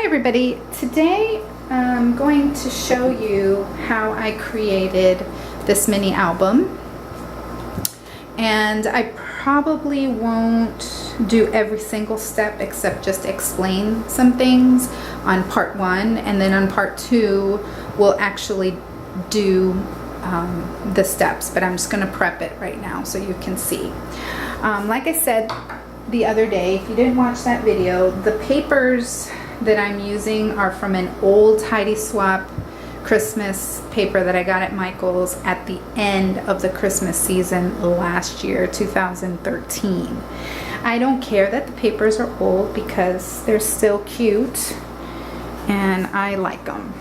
Hi everybody, today I'm going to show you how I created this mini album, and I probably won't do every single step except just explain some things on part 1, and then on part 2 we'll actually do the steps, but I'm just going to prep it right now so you can see. Like I said the other day, if you didn't watch that video, the papers that I'm using are from an old Heidi Swapp Christmas paper that I got at Michael's at the end of the Christmas season last year, 2013. I don't care that the papers are old because they're still cute and I like them.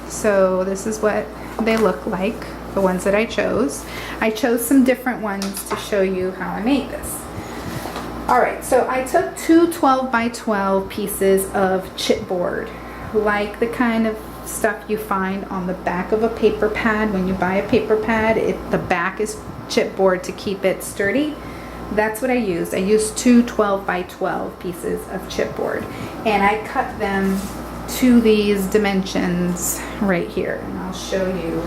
So this is what they look like, the ones that I chose. I chose some different ones to show you how I made this. Alright, so I took two 12 by 12 pieces of chipboard, like the kind of stuff you find on the back of a paper pad. When you buy a paper pad, the back is chipboard to keep it sturdy. That's what I used. I used two 12 by 12 pieces of chipboard, and I cut them to these dimensions right here, and I'll show you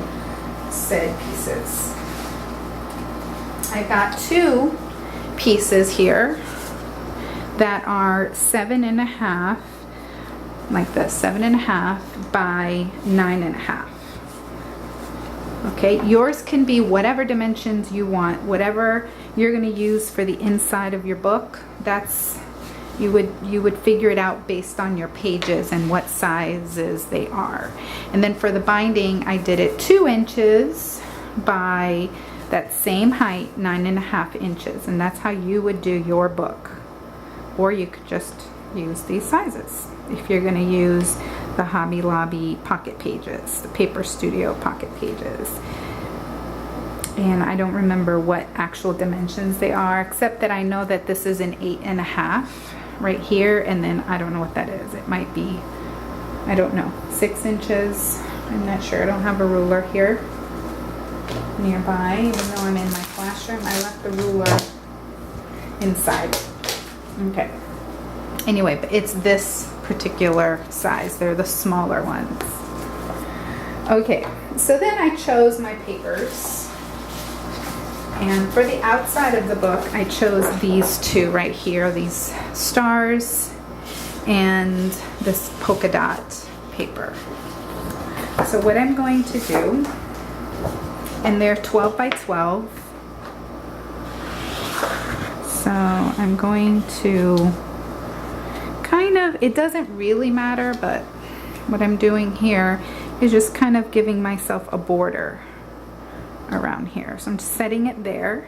said pieces. I got two pieces here that are 7.5, like this, 7.5 by 9.5. Okay, yours can be whatever dimensions you want, whatever you're going to use for the inside of your book. That's you would figure it out based on your pages and what sizes they are. And then for the binding, I did it 2 inches by that same height, 9.5 inches, and that's how you would do your book. Or you could just use these sizes if you're going to use the Hobby Lobby pocket pages, the Paper Studio pocket pages. And I don't remember what actual dimensions they are, except that I know that this is an 8.5 right here, and then I don't know what that is. It might be, I don't know, 6 inches. I'm not sure. I don't have a ruler here nearby, even though I'm in my classroom. I left the ruler inside. Okay. Anyway, but it's this particular size. They're the smaller ones. Okay, so then I chose my papers. And for the outside of the book, I chose these two right here, these stars and this polka dot paper. So what I'm going to do, and they're 12 by 12. So I'm going to kind of, it doesn't really matter, but what I'm doing here is just kind of giving myself a border around here. So I'm just setting it there.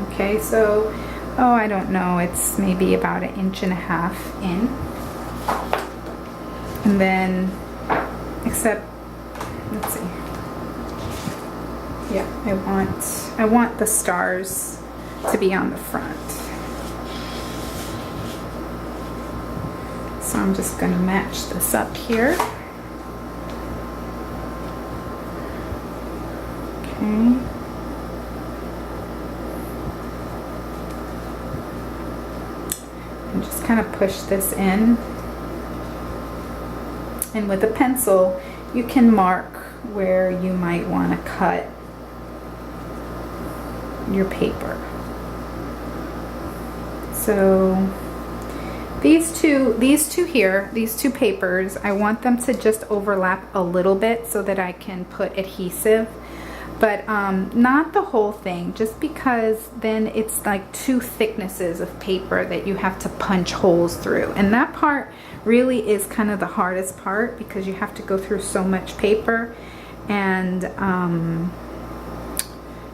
Okay, so, oh, I don't know, it's maybe about 1.5 inches in. And then, except, let's see. Yeah, I want the stars to be on the front. So I'm just going to match this up here. Okay. And just kind of push this in. And with a pencil, you can mark where you might want to cut your paper. So these two here, these two papers, I want them to just overlap a little bit so that I can put adhesive, but not the whole thing, just because then it's like 2 thicknesses of paper that you have to punch holes through, and that part really is kind of the hardest part because you have to go through so much paper. And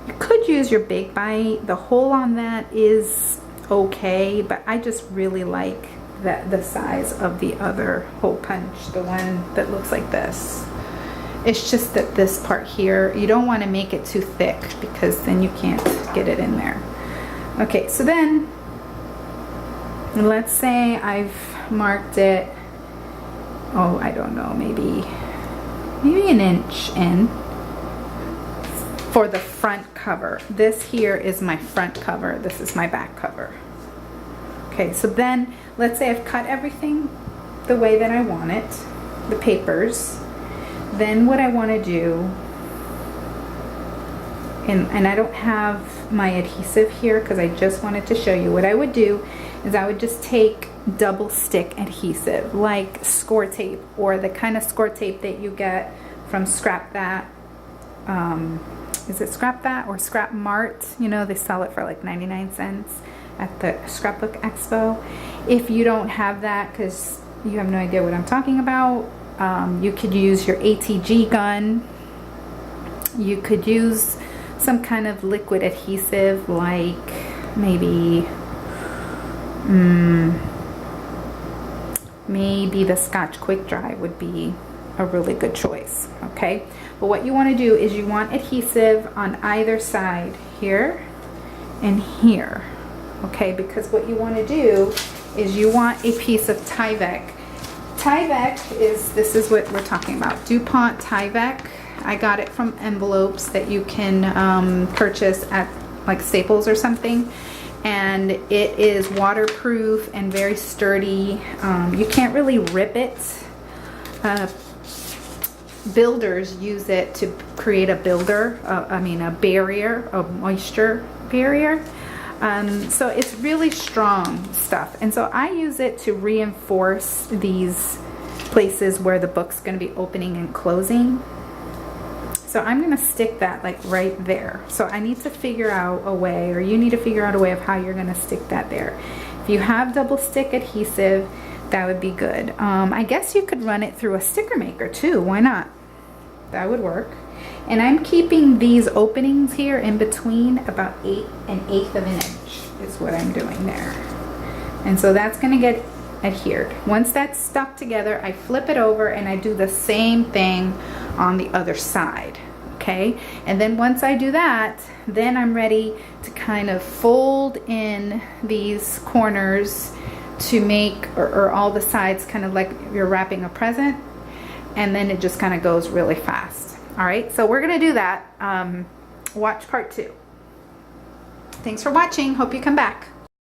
you could use your Big Bite. The hole on that is okay, but I just really like the size of the other hole punch, the one that looks like this. It's just that this part here, you don't want to make it too thick because then you can't get it in there. Okay, so then let's say I've marked it, oh, I don't know, maybe 1 inch in for the front cover. This here is my front cover. This is my back cover. Okay. Okay, so then let's say I've cut everything the way that I want it, the papers. Then what I want to do, and I don't have my adhesive here because I just wanted to show you. What I would do is I would just take double stick adhesive like score tape, or the kind of score tape that you get from Scrap That. Is it Scrap That or Scrap Mart? You know, they sell it for like 99 cents at the Scrapbook Expo. If you don't have that because you have no idea what I'm talking about, you could use your ATG gun. You could use some kind of liquid adhesive like maybe maybe the Scotch Quick Dry would be a really good choice. Okay, but what you want to do is you want adhesive on either side, here and here. Okay, because what you want to do is you want a piece of Tyvek. Tyvek is, this is what we're talking about, DuPont Tyvek. I got it from envelopes that you can purchase at like Staples or something, and it is waterproof and very sturdy. You can't really rip it. Builders use it to create a a barrier, a moisture barrier. So it's really strong stuff, and so I use it to reinforce these places where the book's going to be opening and closing. So I'm going to stick that like right there. So I need to figure out a way, or you need to figure out a way of how you're going to stick that there. If you have double stick adhesive, that would be good. I guess you could run it through a sticker maker too. Why not? That would work. And I'm keeping these openings here in between about 1/8 of an inch is what I'm doing there. And so that's going to get adhered. Once that's stuck together, I flip it over and I do the same thing on the other side. Okay, and then once I do that, then I'm ready to kind of fold in these corners to make, or all the sides, kind of like you're wrapping a present, and then it just kind of goes really fast. All right, so we're gonna do that. Watch part 2. Thanks for watching. Hope you come back.